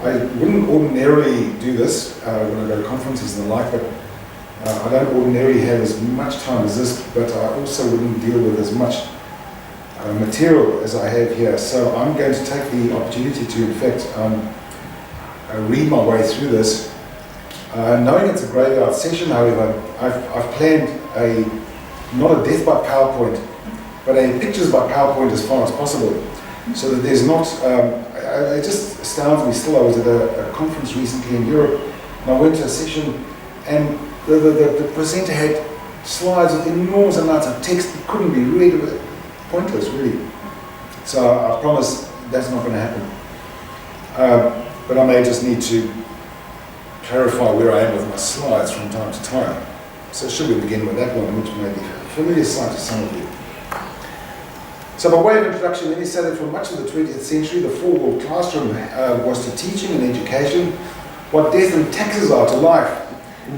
I wouldn't ordinarily do this when I go to conferences and the like, but I don't ordinarily have as much time as this, but I also wouldn't deal with as much material as I have here. So I'm going to take the opportunity to, in fact, read my way through this. Knowing it's a graveyard session, however, I've planned not a death by PowerPoint, but a pictures by PowerPoint as far as possible, so that there's not, it just astounds me still. I was at a conference recently in Europe, and I went to a session, and the presenter had slides with enormous amounts of text that couldn't be read, pointless really. So I promise that's not going to happen. But I may just need to clarify where I am with my slides from time to time. So should we begin with that one, which may be a familiar sight to some of you. So by way of introduction, let me say that for much of the 20th century, the four-wall classroom was to teaching and education what death and taxes are to life.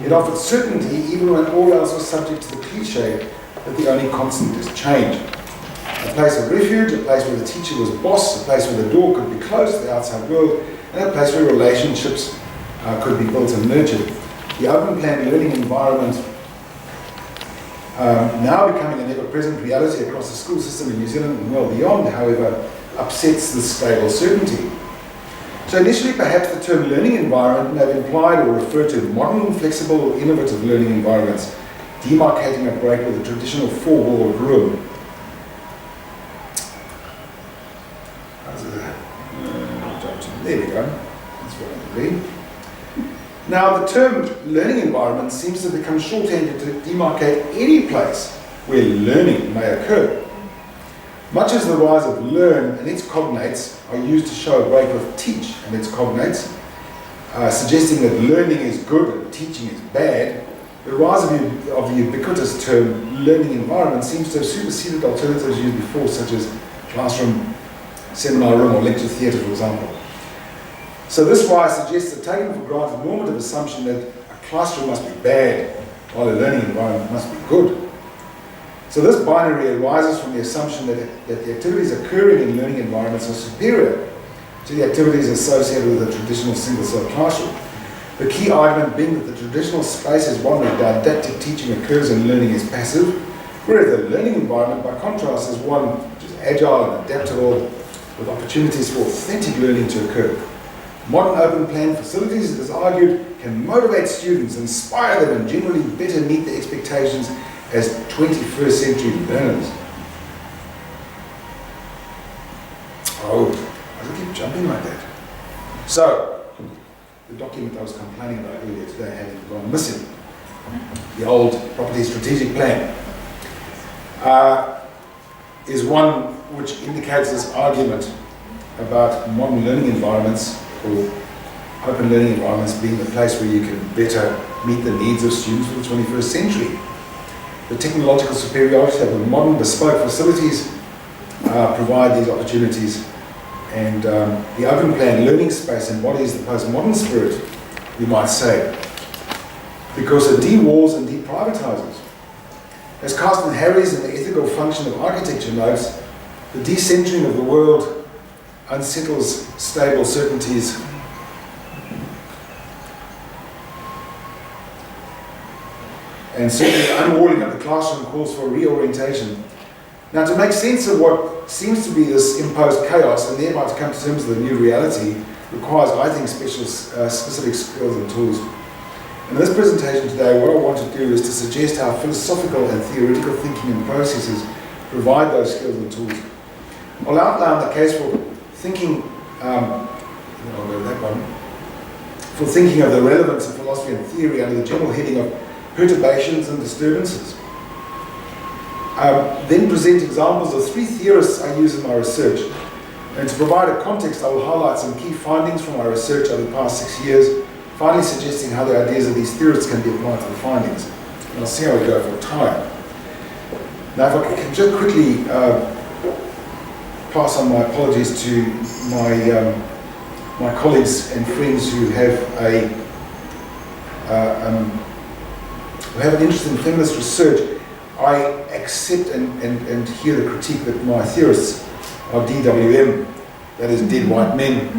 It offered certainty even when all else was subject to the cliche that the only constant is change. A place of refuge, a place where the teacher was boss, a place where the door could be closed to the outside world, and a place where relationships could be built and nurtured. The open plan learning environment, now becoming an ever-present reality across the school system in New Zealand and well beyond, however, upsets this stable certainty. So initially, perhaps the term learning environment may have implied or referred to modern, flexible or innovative learning environments, demarcating a break with the traditional four-walled room. There we go. That's what I read. Now, the term learning environment seems to have become shorthanded to demarcate any place where learning may occur. Much as the rise of learn and its cognates are used to show a break with teach and its cognates, suggesting that learning is good and teaching is bad, the rise of the ubiquitous term learning environment seems to have superseded alternatives used before, such as classroom, seminar room, or lecture theatre, for example. So this rise suggests a taken for granted normative assumption that a classroom must be bad, while a learning environment must be good. So this binary arises from the assumption that the activities occurring in learning environments are superior to the activities associated with a traditional single-cell classroom. The key argument being that the traditional space is one where didactic teaching occurs and learning is passive, whereas the learning environment, by contrast, is one which is agile and adaptable, with opportunities for authentic learning to occur. Modern open plan facilities, it is argued, can motivate students, inspire them, and generally better meet the expectations as 21st century learners. Oh, I don't keep jumping like that. So, the document I was complaining about earlier today having gone missing, the old property strategic plan, is one which indicates this argument about modern learning environments, or open learning environments, being the place where you can better meet the needs of students for the 21st century. The technological superiority of the modern bespoke facilities provide these opportunities, and the open plan learning space embodies the postmodern spirit, you might say, because it de-walls and deprivatizes. As Carsten Harries in the ethical function of architecture notes, the decentering of the world unsettles stable certainties and certainly unwalling of the classroom calls for reorientation. Now, to make sense of what seems to be this imposed chaos and thereby to come to terms with the new reality requires, I think, specific skills and tools. In this presentation today, what I want to do is to suggest how philosophical and theoretical thinking and processes provide those skills and tools. I'll outline the case for thinking, I'll go to that one, for thinking of the relevance of philosophy and theory under the general heading of perturbations and disturbances. Then present examples of three theorists I use in my research. And to provide a context, I will highlight some key findings from my research over the past 6 years, finally suggesting how the ideas of these theorists can be applied to the findings. And I'll see how we go for time. Now, if I can just quickly pass on my apologies to my colleagues and friends who have an interest in feminist research. I accept and hear the critique that my theorists are DWM, that is dead white men,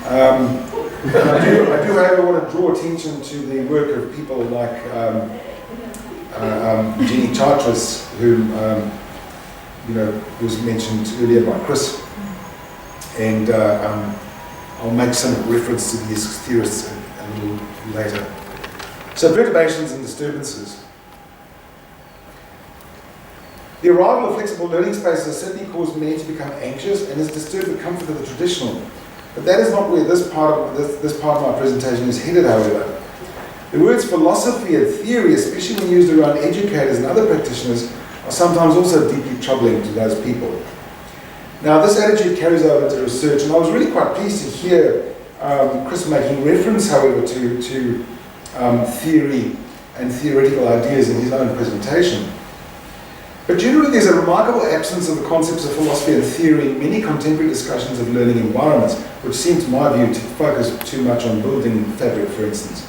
I do, however, want to draw attention to the work of people like Jenny Chartres, who was mentioned earlier by Chris, and I'll make some reference to these theorists a little later. So, perturbations and disturbances. The arrival of flexible learning spaces has certainly caused many to become anxious and has disturbed the comfort of the traditional. But that is not where this part of my presentation is headed, however. The words philosophy and theory, especially when used around educators and other practitioners, are sometimes also deeply troubling to those people. Now, this attitude carries over to research, and I was really quite pleased to hear Chris making reference, however, to theory and theoretical ideas in his own presentation. But generally, there's a remarkable absence of the concepts of philosophy and theory in many contemporary discussions of learning environments, which seem, to my view, to focus too much on building fabric, for instance.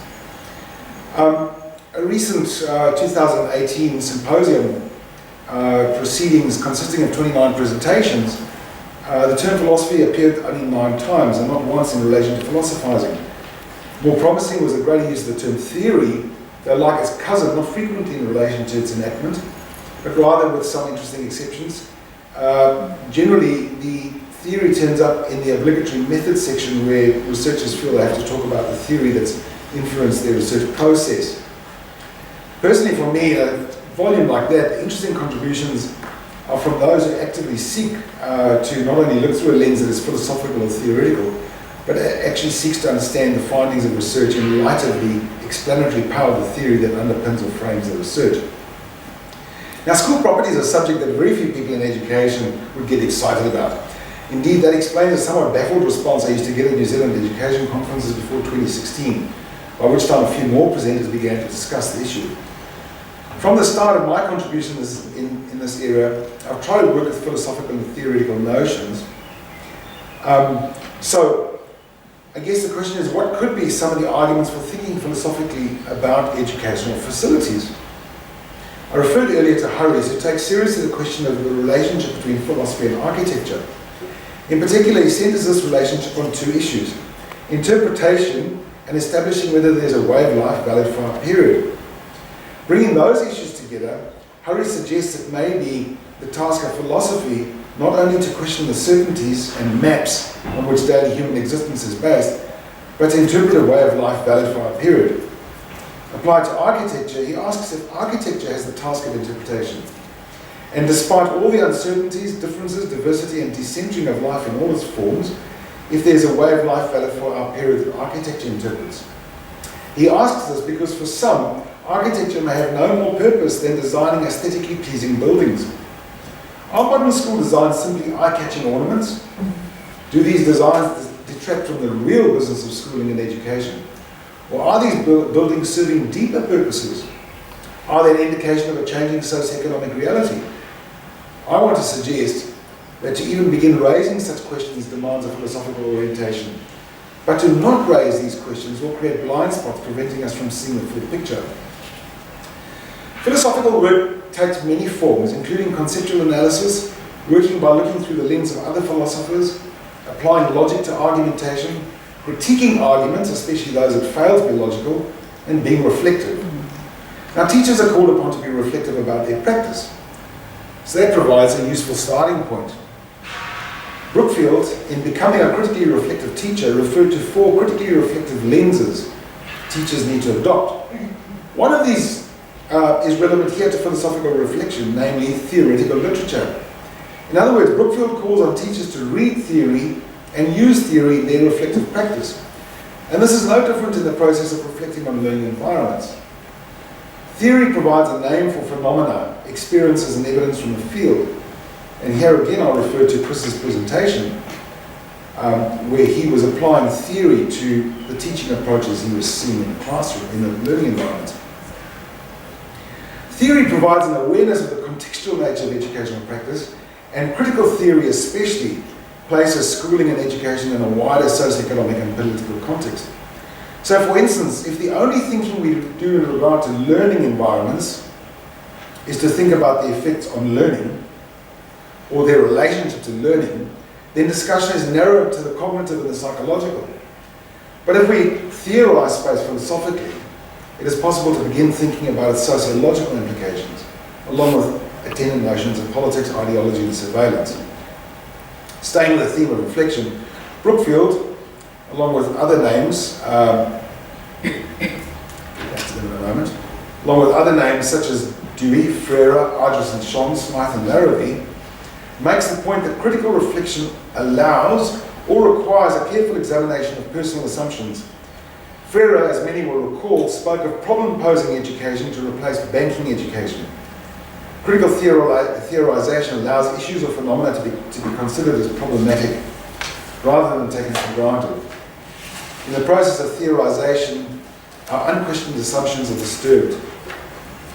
A recent 2018 symposium proceedings consisting of 29 presentations, the term philosophy appeared only 9 times, and not once in relation to philosophizing. More promising was the greater use of the term theory, though like its cousin, not frequently in relation to its enactment, but rather with some interesting exceptions. Generally, the theory turns up in the obligatory methods section where researchers feel they have to talk about the theory that's influenced their research process. Personally, for me, a volume like that, interesting contributions are from those who actively seek to not only look through a lens that is philosophical or theoretical, but actually seeks to understand the findings of research in light of the explanatory power of the theory that underpins or frames the research. Now, school property is a subject that very few people in education would get excited about. Indeed, that explains a somewhat baffled response I used to get at New Zealand education conferences before 2016, by which time a few more presenters began to discuss the issue. From the start of my contribution in this area, I've tried to work with philosophical and theoretical notions. So, I guess the question is, what could be some of the arguments for thinking philosophically about educational facilities? I referred earlier to Hurries, who takes seriously the question of the relationship between philosophy and architecture. In particular, he centers this relationship on 2 issues: interpretation and establishing whether there's a way of life valid for our period. Bringing those issues together, Hurries suggests it may be the task of philosophy not only to question the certainties and maps on which daily human existence is based, but to interpret a way of life valid for our period. Applied to architecture, he asks if architecture has the task of interpretation. And despite all the uncertainties, differences, diversity, and decentering of life in all its forms, if there's a way of life valid for our period that architecture interprets. He asks this because for some, architecture may have no more purpose than designing aesthetically pleasing buildings. Are modern school designs simply eye-catching ornaments? Do these designs detract from the real business of schooling and education? Or are these buildings serving deeper purposes? Are they an indication of a changing socio-economic reality? I want to suggest that to even begin raising such questions demands a philosophical orientation. But to not raise these questions will create blind spots preventing us from seeing the full picture. Philosophical work takes many forms, including conceptual analysis, working by looking through the lens of other philosophers, applying logic to argumentation, critiquing arguments, especially those that fail to be logical, and being reflective. Now, teachers are called upon to be reflective about their practice. So that provides a useful starting point. Brookfield, in Becoming a Critically Reflective Teacher, referred to 4 critically reflective lenses teachers need to adopt. One of these is relevant here to philosophical reflection, namely theoretical literature. In other words, Brookfield calls on teachers to read theory and use theory in their reflective practice. And this is no different in the process of reflecting on learning environments. Theory provides a name for phenomena, experiences, and evidence from the field. And here again I'll refer to Chris's presentation, where he was applying theory to the teaching approaches he was seeing in the classroom, in the learning environment. Theory provides an awareness of the contextual nature of educational practice, and critical theory especially places schooling and education in a wider socioeconomic and political context. So, for instance, if the only thinking we do in regard to learning environments is to think about the effects on learning, or their relationship to learning, then discussion is narrowed to the cognitive and the psychological. But if we theorize space philosophically, it is possible to begin thinking about its sociological implications, along with attendant notions of politics, ideology, and surveillance. Staying with the theme of reflection, Brookfield, along with other names, that's in a moment, along with other names such as Dewey, Freire, Idris, Schon, Smythe, and Larrabee, makes the point that critical reflection allows or requires a careful examination of personal assumptions. Freire, as many will recall, spoke of problem-posing education to replace banking education. Critical theorization allows issues or phenomena to be considered as problematic rather than taken for granted. In the process of theorization, our unquestioned assumptions are disturbed.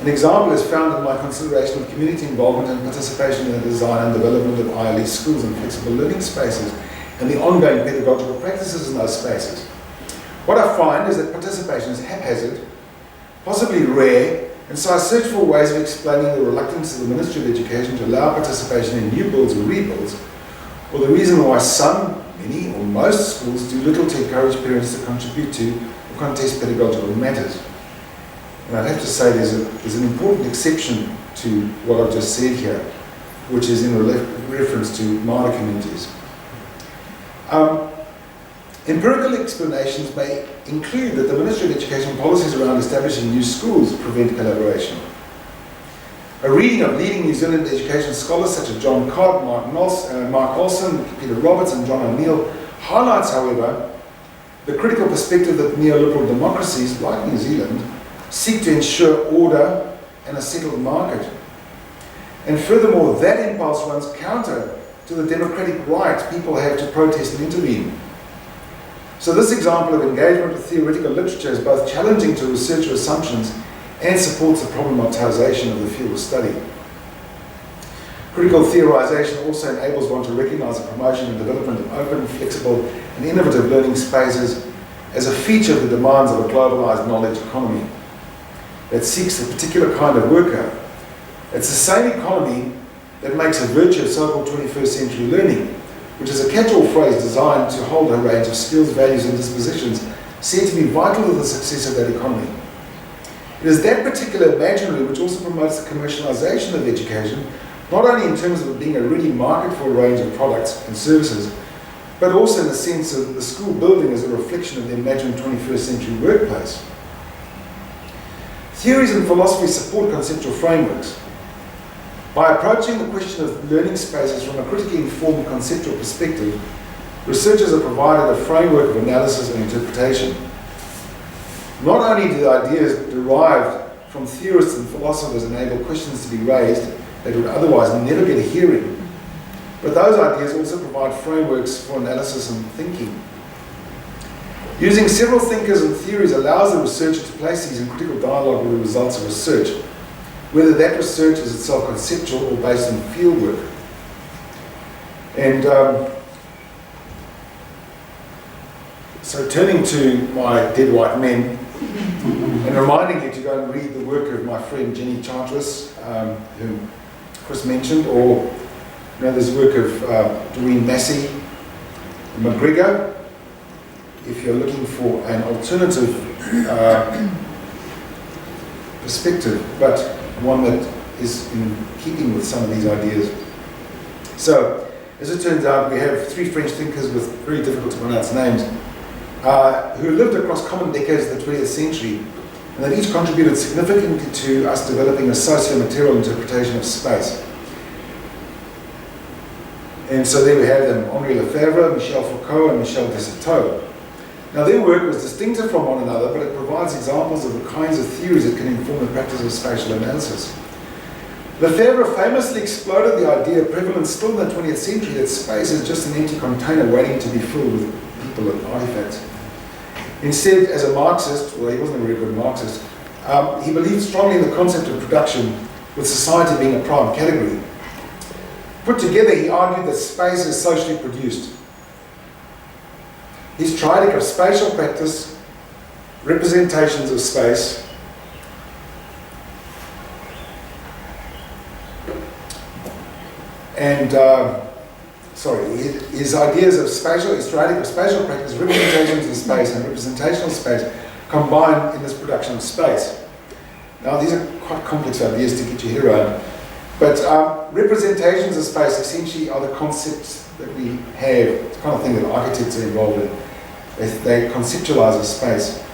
An example is found in my consideration of community involvement and participation in the design and development of ILE schools and flexible learning spaces and the ongoing pedagogical practices in those spaces. What I find is that participation is haphazard, possibly rare, and so I search for ways of explaining the reluctance of the Ministry of Education to allow participation in new builds or rebuilds, or the reason why some, many, or most schools do little to encourage parents to contribute to or contest pedagogical matters. And I'd have to say there's an important exception to what I've just said here, which is in reference to minor communities. Empirical explanations may include that the Ministry of Education policies around establishing new schools prevent collaboration. A reading of leading New Zealand education scholars such as John Codd, Mark Olson, Peter Roberts, and John O'Neill highlights, however, the critical perspective that neoliberal democracies, like New Zealand, seek to ensure order and a settled market. And furthermore, that impulse runs counter to the democratic right people have to protest and intervene. So this example of engagement with theoretical literature is both challenging to researcher assumptions and supports the problematization of the field of study. Critical theorization also enables one to recognize the promotion and development of open, flexible, and innovative learning spaces as a feature of the demands of a globalized knowledge economy that seeks a particular kind of worker. It's the same economy that makes a virtue of so-called 21st century learning, which is a catch-all phrase designed to hold a range of skills, values, and dispositions said to be vital to the success of that economy. It is that particular imaginary which also promotes the commercialization of education, not only in terms of it being a ready market for a range of products and services, but also in the sense of the school building as a reflection of the imagined 21st century workplace. Theories and philosophy support conceptual frameworks. By approaching the question of learning spaces from a critically informed conceptual perspective, researchers have provided a framework of analysis and interpretation. Not only do the ideas derived from theorists and philosophers enable questions to be raised that would otherwise never get a hearing, but those ideas also provide frameworks for analysis and thinking. Using several thinkers and theories allows the researcher to place these in critical dialogue with the results of research, whether that research is itself conceptual or based on fieldwork. And so turning to my dead white men and reminding you to go and read the work of my friend Jenny Charteris, whom Chris mentioned, or there's work of Doreen Massey and McGregor, if you're looking for an alternative perspective, but one that is in keeping with some of these ideas. So, as it turns out, we have three French thinkers with very difficult to pronounce names who lived across common decades of the 20th century, and that each contributed significantly to us developing a socio-material interpretation of space. And so there we have them, Henri Lefebvre, Michel Foucault, and Michel Desserteau. Now their work was distinctive from one another, but it provides examples of the kinds of theories that can inform the practice of spatial analysis. Lefebvre famously exploded the idea prevalent still in the 20th century that space is just an empty container waiting to be filled with people and artifacts. Instead, as a Marxist, well, he wasn't a very good Marxist, he believed strongly in the concept of production, with society being a prime category. Put together, he argued that space is socially produced. His triadic of spatial practice, representations of space, and his ideas of spatial, histrionic or spatial practice, representations of space and representational space combined in this production of space. Now these are quite complex ideas to get your head around, but representations of space essentially are the concepts that we have. It's the kind of thing that architects are involved in. They conceptualize a space.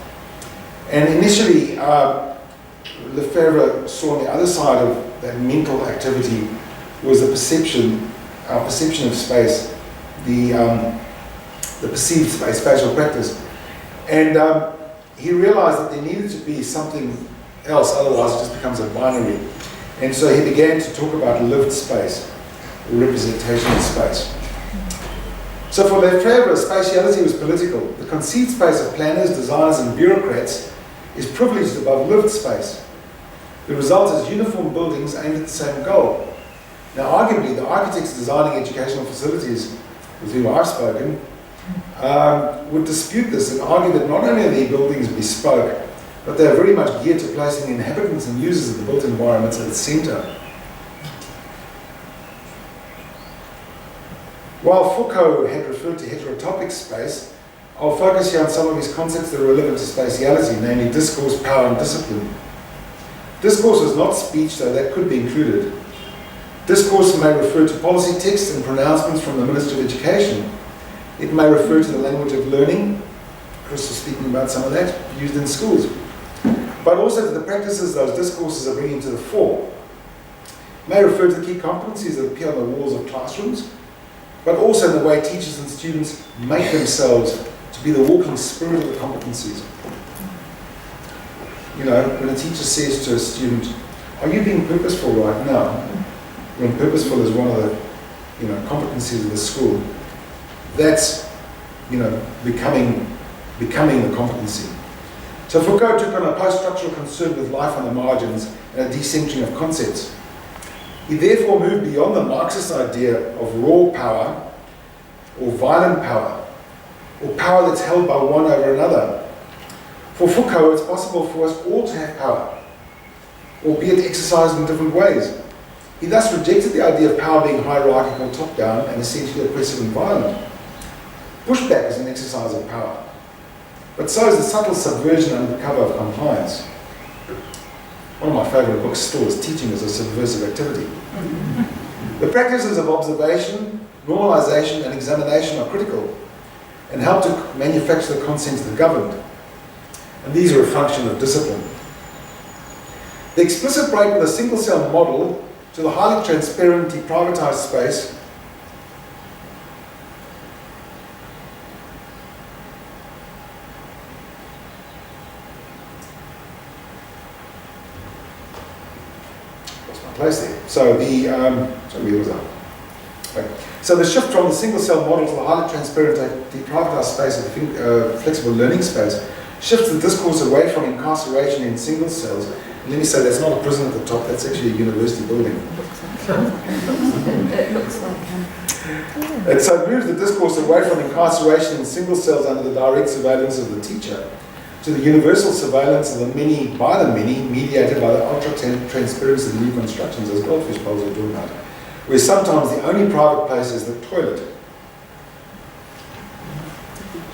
And initially, Lefebvre saw on the other side of that mental activity was the perception, our perception of space, the perceived space, spatial practice. And he realized that there needed to be something else, otherwise it just becomes a binary. And so he began to talk about lived space, or representational space. So for Lefebvre, spatiality was political. The conceived space of planners, designers, and bureaucrats is privileged above lived space. The result is uniform buildings aimed at the same goal. Now, arguably, the architects designing educational facilities with whom I've spoken would dispute this and argue that not only are the buildings bespoke, but they are very much geared to placing the inhabitants and users of the built environments at its centre. While Foucault had referred to heterotopic space, I'll focus here on some of his concepts that are relevant to spatiality, namely discourse, power, and discipline. Discourse is not speech, though that could be included. Discourse may refer to policy texts and pronouncements from the Minister of Education. It may refer to the language of learning, Chris was speaking about some of that, used in schools, but also to the practices those discourses are bringing to the fore. It may refer to the key competencies that appear on the walls of classrooms, but also in the way teachers and students make themselves to be the walking spirit of the competencies. You know, when a teacher says to a student, "Are you being purposeful right now?" When purposeful is one of the, competencies of the school, that's, becoming the competency. So Foucault took on a post-structural concern with life on the margins and a decentering of concepts. He therefore moved beyond the Marxist idea of raw power or violent power, or power that's held by one over another. For Foucault, it's possible for us all to have power, albeit exercised in different ways. He thus rejected the idea of power being hierarchical, top-down, and essentially oppressive and violent. Pushback is an exercise of power, but so is the subtle subversion under the cover of compliance. One of my favourite books still is Teaching as a Subversive Activity. The practices of observation, normalization, and examination are critical and help to manufacture the consents that governed. And these are a function of discipline. The explicit break with a single-cell model to the highly transparent, deprivatized space place there. So So the shift from the single-cell model to the highly transparent, deprivatized space of flexible learning space shifts the discourse away from incarceration in single cells. And let me say, that's not a prison at the top, that's actually a university building. It looks like And so it moves the discourse away from incarceration in single cells under the direct surveillance of the teacher to the universal surveillance of the many, by the many, mediated by the ultra-transparency of the new constructions, as goldfish bowls are talking about, where sometimes the only private place is the toilet.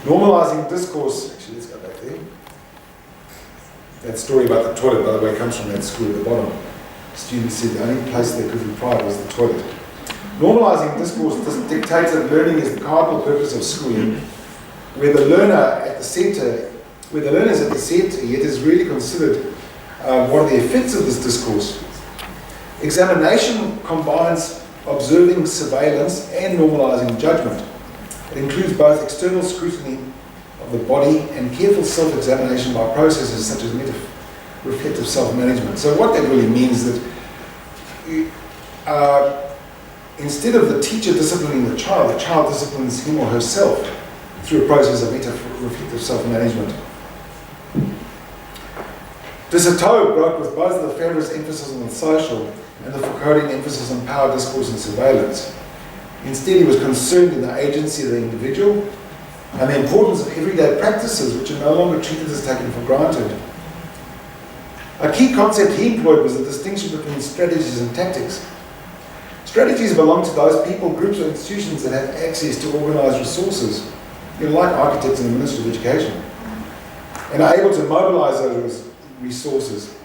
Normalizing discourse, actually let's go back there. That story about the toilet, by the way, comes from that school at the bottom. Students said the only place they could be private was the toilet. Normalizing discourse dictates that learning is the cardinal purpose of schooling, where the learner at the centre, where the learner is at the centre, yet is really considered what are the effects of this discourse. Examination combines observing surveillance and normalizing judgment. It includes both external scrutiny of the body and careful self-examination by processes such as reflective self-management. So what that really means is that instead of the teacher disciplining the child disciplines him or herself through a process of reflective self-management. De Soto broke with both the Lefebvre's emphasis on the social and the Foucauldian emphasis on power, discourse, and surveillance. Instead, he was concerned in the agency of the individual and the importance of everyday practices which are no longer treated as taken for granted. A key concept he employed was the distinction between strategies and tactics. Strategies belong to those people, groups or institutions that have access to organised resources, like architects and the Ministry of Education, and are able to mobilise those resources.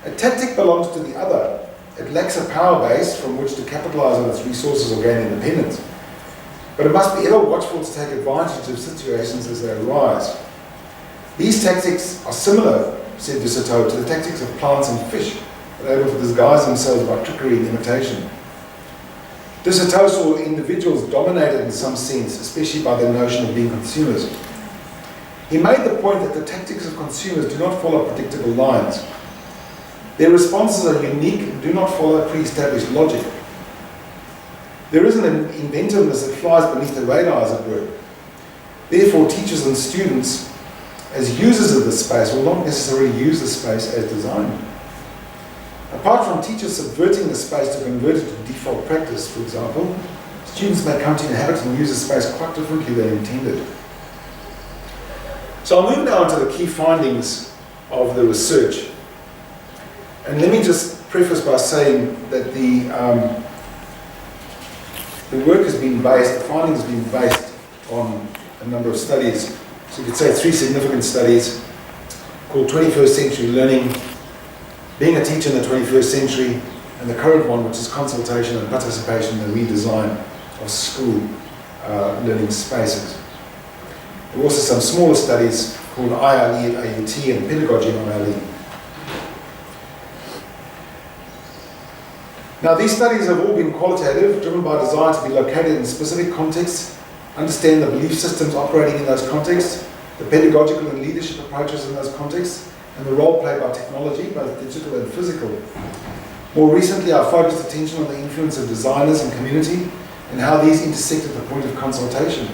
A tactic belongs to the other. It lacks a power base from which to capitalise on its resources or gain independence. But it must be ever watchful to take advantage of situations as they arise. These tactics are similar, said de Soto, to the tactics of plants and fish, that are able to disguise themselves by trickery and imitation. De Soto saw individuals dominated in some sense, especially by the notion of being consumers. He made the point that the tactics of consumers do not follow predictable lines. Their responses are unique and do not follow pre-established logic. There is an inventiveness that flies beneath the radar, as it were. Therefore, teachers and students, as users of the space, will not necessarily use the space as designed. Apart from teachers subverting the space to convert it to default practice, for example, students may come to inhabit and use the space quite differently than intended. So I'll move now on to the key findings of the research. And let me just preface by saying that the work has been based, the findings have been based on a number of studies. So you could say 3 significant studies called 21st Century Learning, Being a Teacher in the 21st Century, and the current one, which is Consultation and Participation in the Redesign of School Learning Spaces. There were also some smaller studies called ILE at AUT and Pedagogy in ILE. Now, these studies have all been qualitative, driven by desire to be located in specific contexts, understand the belief systems operating in those contexts, the pedagogical and leadership approaches in those contexts, and the role played by technology, both digital and physical. More recently, I focused attention on the influence of designers and community and how these intersect at the point of consultation.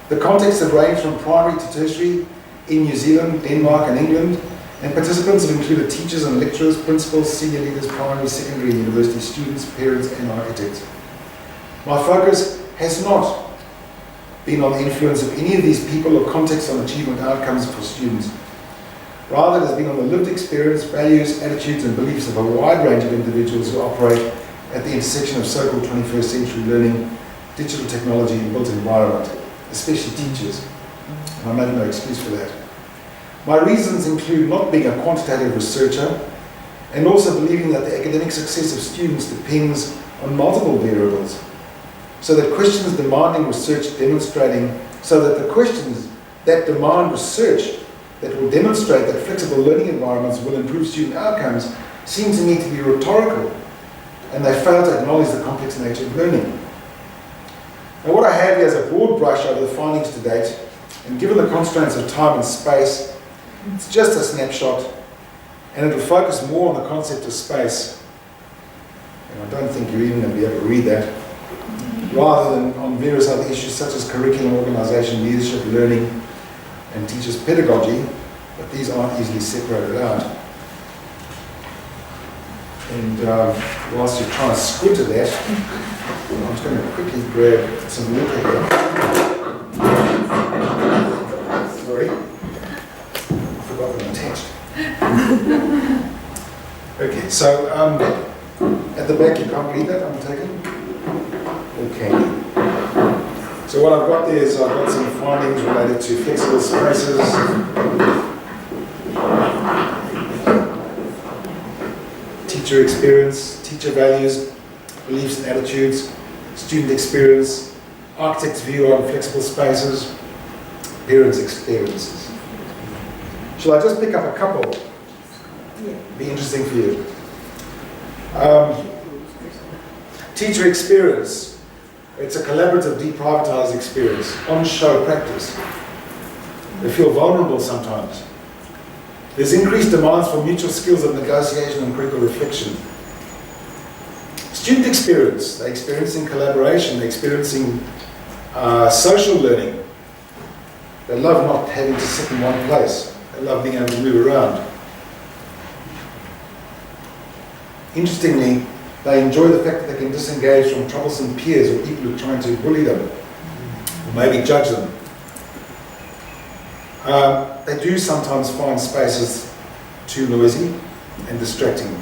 The contexts have ranged from primary to tertiary in New Zealand, Denmark, and England, and participants have included teachers and lecturers, principals, senior leaders, primary, secondary, and university students, parents, and architects. My focus has not been on the influence of any of these people or context on achievement outcomes for students. Rather, it has been on the lived experience, values, attitudes, and beliefs of a wide range of individuals who operate at the intersection of so-called 21st century learning, digital technology, and built environment, especially teachers. And I make no excuse for that. My reasons include not being a quantitative researcher and also believing that the academic success of students depends on multiple variables, so that questions demanding research demonstrating, so that the questions that demand research that will demonstrate that flexible learning environments will improve student outcomes seem to me to be rhetorical, and they fail to acknowledge the complex nature of learning. Now, what I have here is a broad brush over the findings to date, and given the constraints of time and space, it's just a snapshot, and it will focus more on the concept of space. And I don't think you're even going to be able to read that, rather than on various other issues such as curriculum, organisation, leadership, learning, and teachers' pedagogy, but these aren't easily separated out. And whilst you're trying to squint at that, I'm just going to quickly grab some water here. Sorry, I forgot them attached. Okay, so at the back you can't read that, I'm taking? Okay. So what I've got there is I've got some findings related to flexible spaces, teacher experience, teacher values, beliefs and attitudes, student experience, architect's view on flexible spaces, parents' experiences. Shall I just pick up a couple? Be interesting for you. Teacher experience. It's a collaborative, deprivatized experience, on-show practice. They feel vulnerable sometimes. There's increased demands for mutual skills of negotiation and critical reflection. Student experience. They're experiencing collaboration, they're experiencing social learning. They love not having to sit in one place. They love being able to move around. Interestingly, they enjoy the fact that they can disengage from troublesome peers or people who are trying to bully them, or maybe judge them. They do sometimes find spaces too noisy and distracting.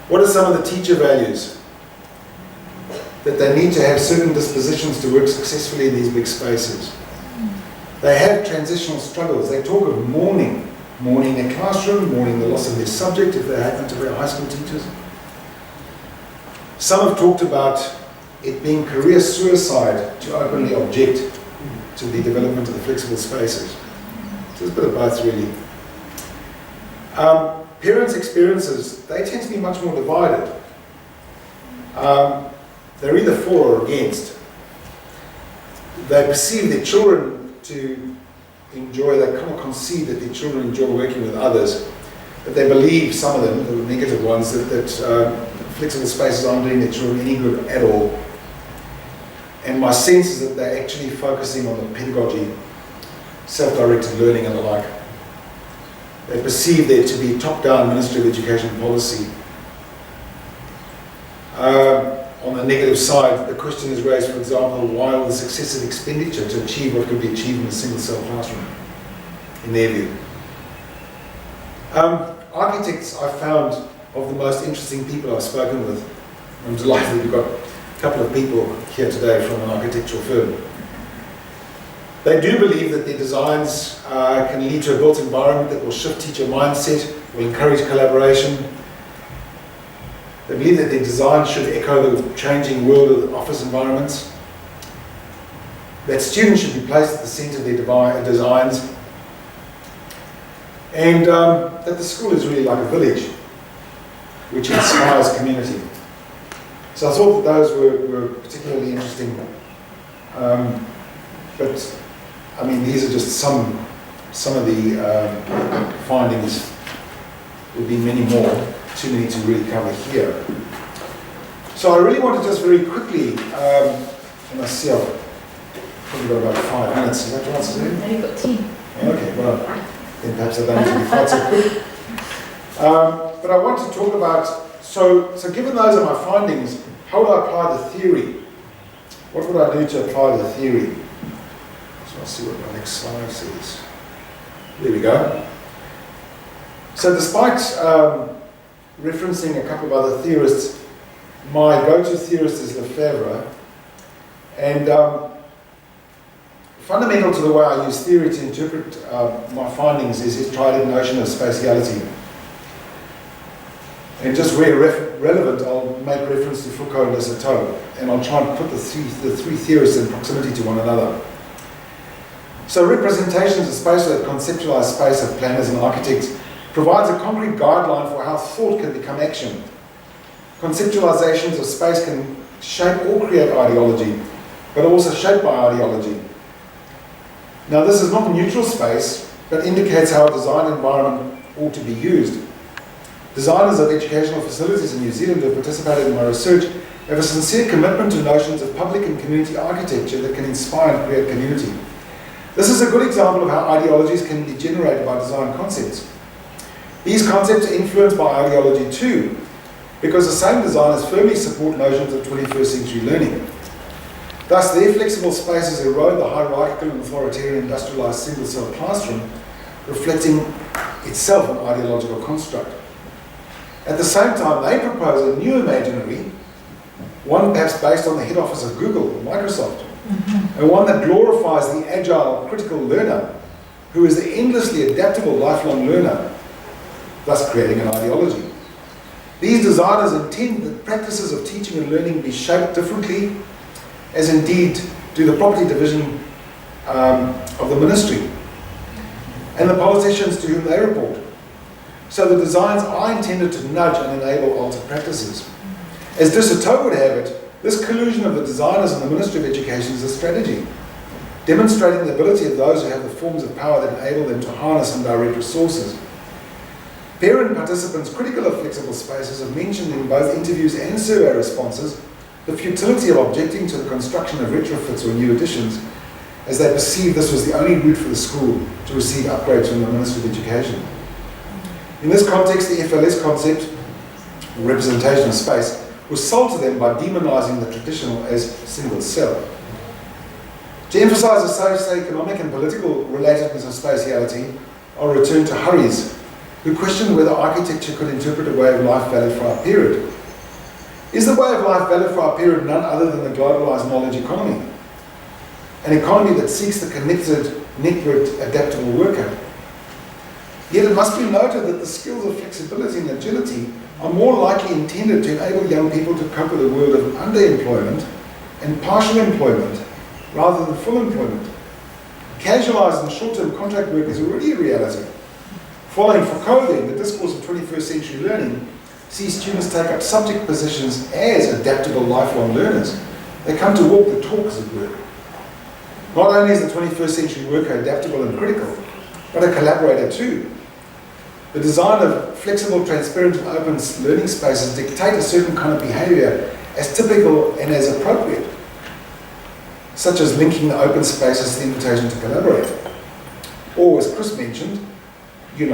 What are some of the teacher values? That they need to have certain dispositions to work successfully in these big spaces. They have transitional struggles. They talk of mourning their classroom, mourning the loss of their subject if they happen to be high school teachers. Some have talked about it being career suicide to openly object to the development of the flexible spaces. So there's a bit of both, really. Parents' experiences, they tend to be much more divided. They're either for or against. They perceive their children to enjoy, they kind of concede that their children enjoy working with others, but they believe, some of them, the negative ones, that flexible spaces aren't doing their children any good at all. And my sense is that they're actually focusing on the pedagogy, self-directed learning and the like. They perceive there to be top-down Ministry of Education policy. On the negative side, the question is raised, for example, why all this excessive expenditure to achieve what could be achieved in a single-cell classroom, in their view. Architects, I found, of the most interesting people I've spoken with. I'm delighted we've got a couple of people here today from an architectural firm. They do believe that their designs can lead to a built environment that will shift teacher mindset, will encourage collaboration. They believe that their design should echo the changing world of office environments. That students should be placed at the centre of their designs. And that the school is really like a village, which inspires community. So I thought that those were particularly interesting. But, I mean, these are just some of the findings. There'll be many more. Too many to really cover here. So I really want to just very quickly, and I see I've probably got about 5 minutes. Is that right, Suzanne? No, you've got 10. Okay, well, then perhaps I don't need to be quite so quick. But I want to talk about, so given those are my findings, how would I apply the theory? What would I do to apply the theory? So I'll see what my next slide says. There we go. So despite referencing a couple of other theorists, my go-to theorist is Lefebvre, and fundamental to the way I use theory to interpret my findings is his trident notion of spatiality. And just where relevant, I'll make reference to Foucault and Desserteau, and I'll try and put the three theorists in proximity to one another. So representations of space that conceptualize space of planners and architects provides a concrete guideline for how thought can become action. Conceptualizations of space can shape or create ideology, but also shaped by ideology. Now this is not neutral space, but indicates how a design environment ought to be used. Designers of educational facilities in New Zealand who have participated in my research have a sincere commitment to notions of public and community architecture that can inspire and create community. This is a good example of how ideologies can be generated by design concepts. These concepts are influenced by ideology too, because the same designers firmly support notions of 21st century learning. Thus, their flexible spaces erode the hierarchical and authoritarian industrialized single-cell classroom, reflecting itself an ideological construct. At the same time, they propose a new imaginary, one perhaps based on the head office of Google or Microsoft, and one that glorifies the agile, critical learner, who is the endlessly adaptable lifelong learner, thus creating an ideology. These designers intend that practices of teaching and learning be shaped differently, as indeed do the property division of the ministry and the politicians to whom they report. So the designs are intended to nudge and enable altered practices. As Desserteau would have it, this collusion of the designers and the Ministry of Education is a strategy, demonstrating the ability of those who have the forms of power that enable them to harness and direct resources. Parent participants critical of flexible spaces have mentioned in both interviews and survey responses the futility of objecting to the construction of retrofits or new additions, as they perceived this was the only route for the school to receive upgrades from the Ministry of Education. In this context, the FLS concept, representation of space, was sold to them by demonizing the traditional as single cell. To emphasize the socio-economic and political relatedness of spatiality, I'll return to Hurries, who questioned whether architecture could interpret a way of life valid for our period. Is the way of life valid for our period none other than the globalized knowledge economy? An economy that seeks the connected, networked, adaptable worker. Yet it must be noted that the skills of flexibility and agility are more likely intended to enable young people to cope with a world of underemployment and partial employment rather than full employment. Casualized and short-term contract work is already a reality. Following Foucault then, the discourse of 21st century learning sees students take up subject positions as adaptable lifelong learners. They come to walk the talk, as it were. Not only is the 21st century worker adaptable and critical, but a collaborator too. The design of flexible, transparent and open learning spaces dictate a certain kind of behaviour as typical and as appropriate, such as linking the open spaces to the invitation to collaborate. Or, as Chris mentioned, we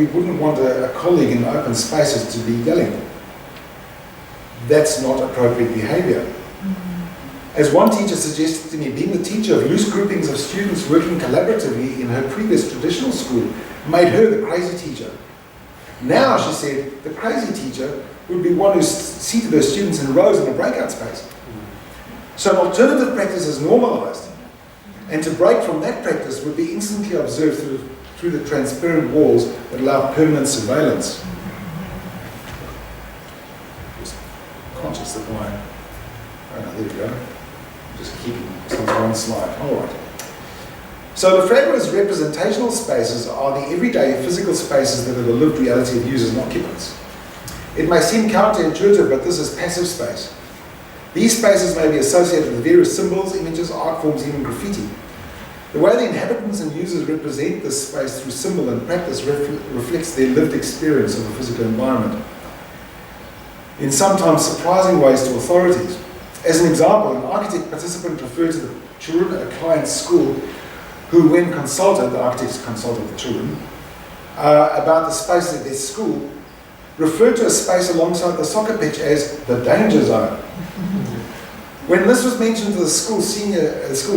wouldn't want a colleague in open spaces to be yelling. That's not appropriate behaviour. As one teacher suggested to me, being the teacher of loose groupings of students working collaboratively in her previous traditional school made her the crazy teacher. Now, she said, the crazy teacher would be one who seated her students in rows in a breakout space. So an alternative practice is normalised, and to break from that practice would be instantly observed through the transparent walls that allow permanent surveillance. Just conscious that there we go. Just keeping this on one slide. All right. So the Fragran's representational spaces are the everyday physical spaces that are the lived reality of users and occupants. It may seem counterintuitive, but this is passive space. These spaces may be associated with various symbols, images, art forms, even graffiti. The way the inhabitants and users represent this space through symbol and practice reflects their lived experience of the physical environment, in sometimes surprising ways to authorities. As an example, an architect participant referred to the children at a client's school who, when consulted, the architects consulted the children, about the space at their school, referred to a space alongside the soccer pitch as the danger zone. When this was mentioned to the school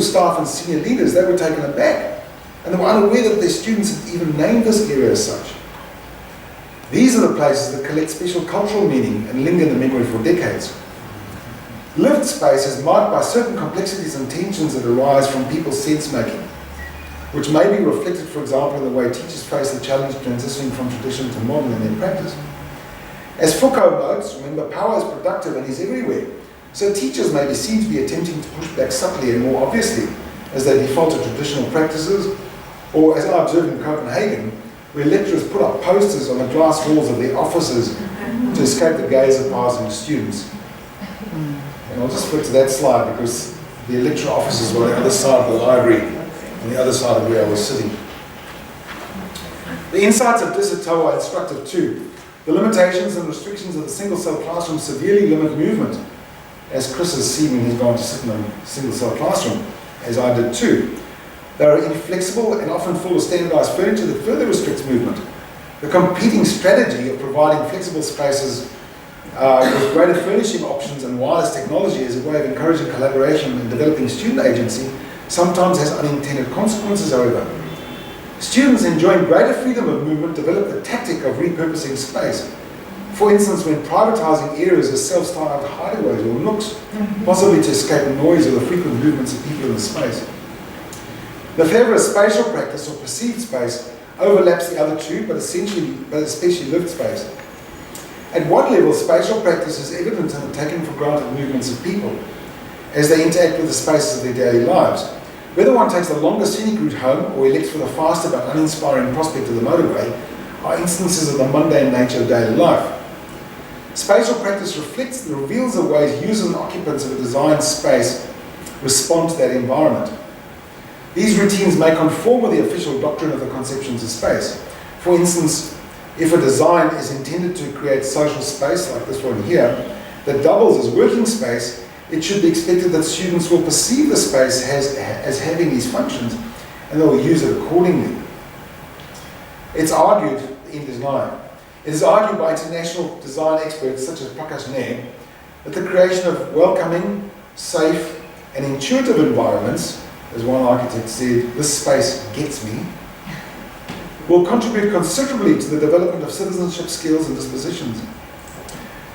staff and senior leaders, they were taken aback, and they were unaware that their students had even named this area as such. These are the places that collect special cultural meaning and linger in the memory for decades. Lived space is marked by certain complexities and tensions that arise from people's sense-making, which may be reflected, for example, in the way teachers face the challenge of transitioning from tradition to modern in their practice. As Foucault notes, remember, power is productive and is everywhere, so teachers may be seen to be attempting to push back subtly and more obviously as they default to traditional practices, or as I observed in Copenhagen, where lecturers put up posters on the glass walls of their offices to escape the gaze of passing students. And I'll just flip to that slide because the lecture offices were on the other side of the library, on the other side of where I was sitting. The insights of Disserto are instructive too. The limitations and restrictions of the single-cell classroom severely limit movement, as Chris has seen when he's gone to sit in a single-cell classroom, as I did too. They are inflexible and often full of standardized furniture that further restricts movement. The competing strategy of providing flexible spaces with greater furnishing options and wireless technology as a way of encouraging collaboration and developing student agency sometimes has unintended consequences, however. Students enjoying greater freedom of movement develop the tactic of repurposing space. For instance, when privatizing areas as self-styled hideaways or nooks, possibly to escape the noise or the frequent movements of people in the space. The favour of spatial practice or perceived space overlaps the other two, but especially lived space. At one level, spatial practice is evident in the taken for granted movements of people as they interact with the spaces of their daily lives. Whether one takes the longer scenic route home or elects for the faster but uninspiring prospect of the motorway are instances of the mundane nature of daily life. Spatial practice reveals the ways users and occupants of a designed space respond to that environment. These routines may conform with the official doctrine of the conceptions of space. For instance, if a design is intended to create social space, like this one here, that doubles as working space, it should be expected that students will perceive the space as having these functions, and they will use it accordingly. It's argued, the end is nigh, it is argued by international design experts such as Prakash Nair that the creation of welcoming, safe, and intuitive environments, as one architect said, "This space gets me," will contribute considerably to the development of citizenship skills and dispositions.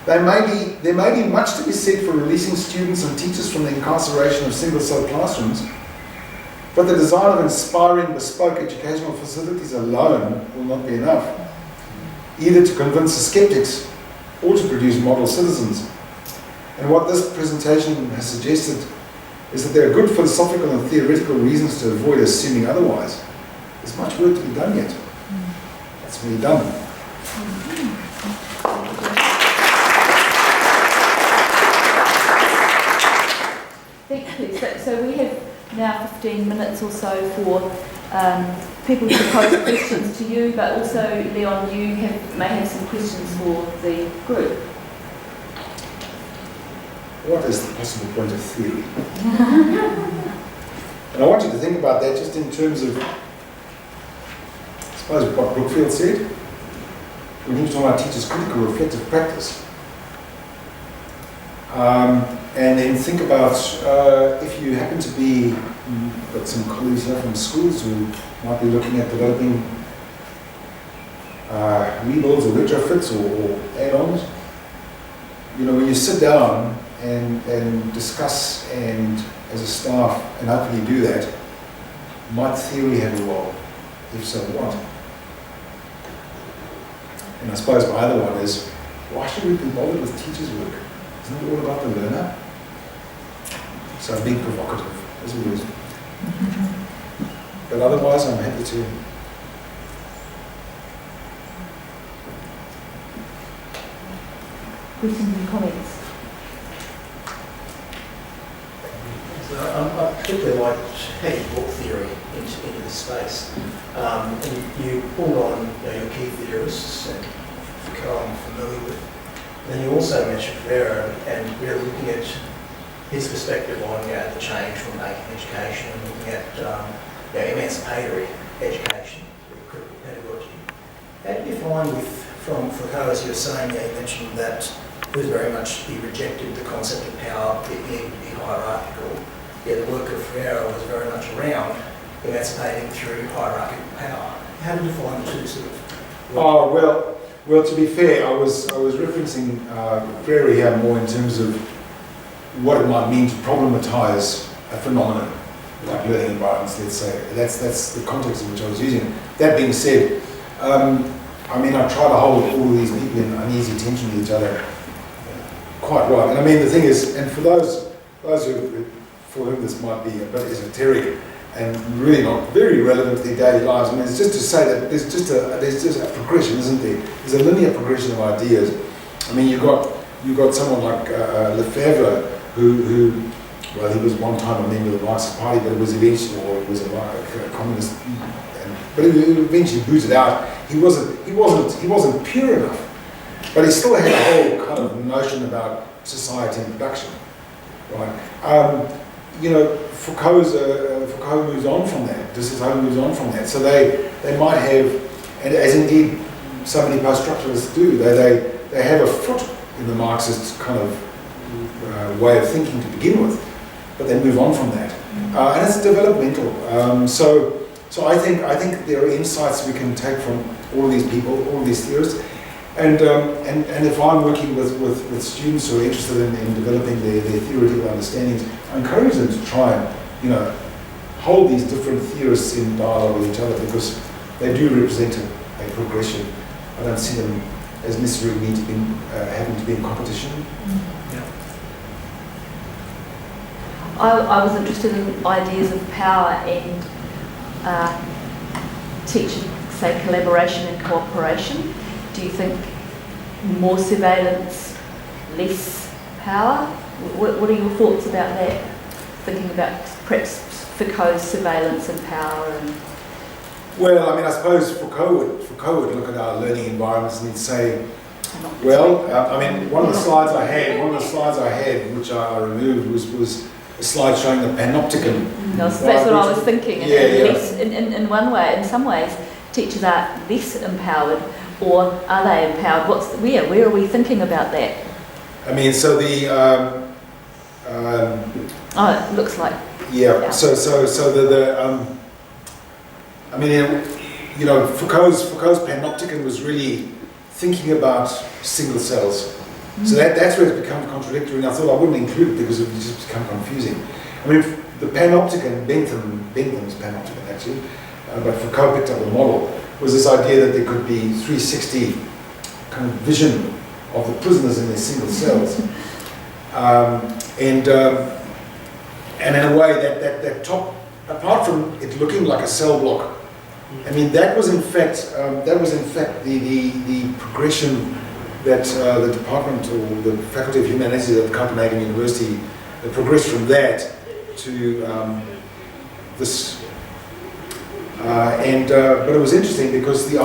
There may be much to be said for releasing students and teachers from the incarceration of single-cell classrooms, but the design of inspiring, bespoke educational facilities alone will not be enough, either to convince the skeptics or to produce model citizens. And what this presentation has suggested is that there are good philosophical and theoretical reasons to avoid assuming otherwise. There's much work to be done yet. That's really done. Thank you. So we have now 15 minutes or so for people to pose questions to you, but also, Leon, you may have some questions for the group. What is the possible point of theory? And I want you to think about that just in terms of, I suppose, what Brookfield said. When he was talking about teachers' critical reflective practice. And then think about if you happen to be, got some colleagues here from schools who might be looking at developing rebuilds or retrofits or add-ons. You know, when you sit down and discuss and as a staff and hopefully do that, might theory have a role? If so, what? And I suppose my other one is, why should we be bothered with teachers' work? Isn't it all about the learner? So I'm being provocative, as always. But otherwise, I'm happy to. Questions and comments? So I particularly liked how you brought theory into this space. And you pulled on your key theorists, and Foucault I'm familiar with. Then you also mentioned Freire and really looking at his perspective on the change from making education and looking at emancipatory education with critical pedagogy. How do you find from Foucault, as you were saying, you mentioned that it was very much, he rejected the concept of power, it needed to be hierarchical. The work of Freire was very much around emancipating through hierarchical power. How did you find the two sort of? Well, to be fair, I was referencing Freire here more in terms of what it might mean to problematize a phenomenon, like learning environments, let's say. That's the context in which I was using. That being said, I mean, I try to hold all of these people in uneasy tension with each other quite right. And I mean, the thing is, and for those who, for whom this might be a bit esoteric and really not very relevant to their daily lives, I mean, it's just to say that there's just a progression, isn't there? There's a linear progression of ideas. I mean, you've got someone like Lefebvre, who, well, he was one time a member of the Marxist Party, but it was eventually, or it was a communist, but he eventually booted out. He wasn't pure enough, but he still had a whole kind of notion about society and production, right? You know, Foucault moves on from that. Descartes moves on from that. So they might have, and as indeed so many post-structuralists do, they have a foot in the Marxist kind of way of thinking to begin with, but they move on from that, and it's developmental. So I think there are insights we can take from all these people, all these theorists, and if I'm working with students who are interested in developing their theoretical understandings, I encourage them to try and hold these different theorists in dialogue with each other, because they do represent a progression. I don't see them as necessarily having to be in competition. I was interested in ideas of power and teaching, say, collaboration and cooperation. Do you think more surveillance, less power? What are your thoughts about that? Thinking about perhaps Foucault's surveillance and power and... Well, I mean, I suppose Foucault would look at our learning environments and he'd say, well, I mean, one of the slides I had, which I removed, was a slide showing the panopticon. That's what I was thinking. In one way, in some ways, teachers are less empowered, or are they empowered? Where are we thinking about that? I mean, so the it looks like. Yeah. So I mean, you know, Foucault's panopticon was really thinking about single cells. So that's where it becomes contradictory, and I thought I wouldn't include it because it would just become confusing. I mean, the panopticon, Bentham's panopticon actually, but Foucault picked up the model, was this idea that there could be 360 kind of vision of the prisoners in their single cells. And in a way that top, apart from it looking like a cell block, I mean, that was in fact the progression that the department or the Faculty of Humanities at Copenhagen University progressed from that to this. But it was interesting because the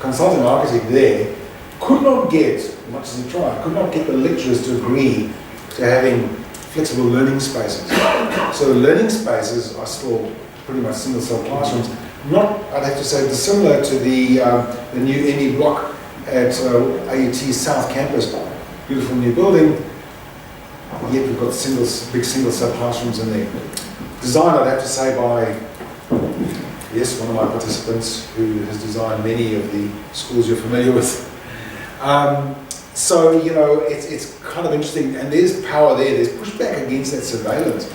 consulting architect there, could not get, much as he tried, could not get the lecturers to agree to having flexible learning spaces. So the learning spaces are still pretty much single cell classrooms. Not, I'd have to say, dissimilar to the new ME block at AUT's South Campus, beautiful new building, yet we've got big single cell classrooms in there. Designed, I'd have to say, by, yes, one of my participants who has designed many of the schools you're familiar with. So, you know, it's kind of interesting, and there's power there, there's pushback against that surveillance.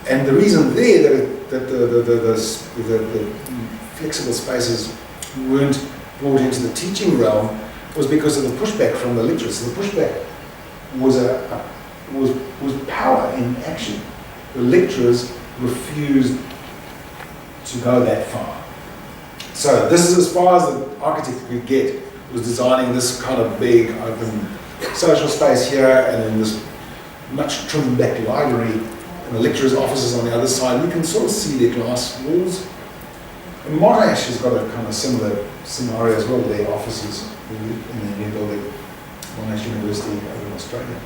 And the reason there that the flexible spaces weren't brought into the teaching realm was because of the pushback from the lecturers. So the pushback was power in action. The lecturers refused to go that far. So this is as far as the architect could get, was designing this kind of big open social space here, and then this much trimmed back library, and the lecturers' offices on the other side. You can sort of see their glass walls. And Monash has got a kind of similar scenario as well, with their offices in their new building, Monash University over in Australia.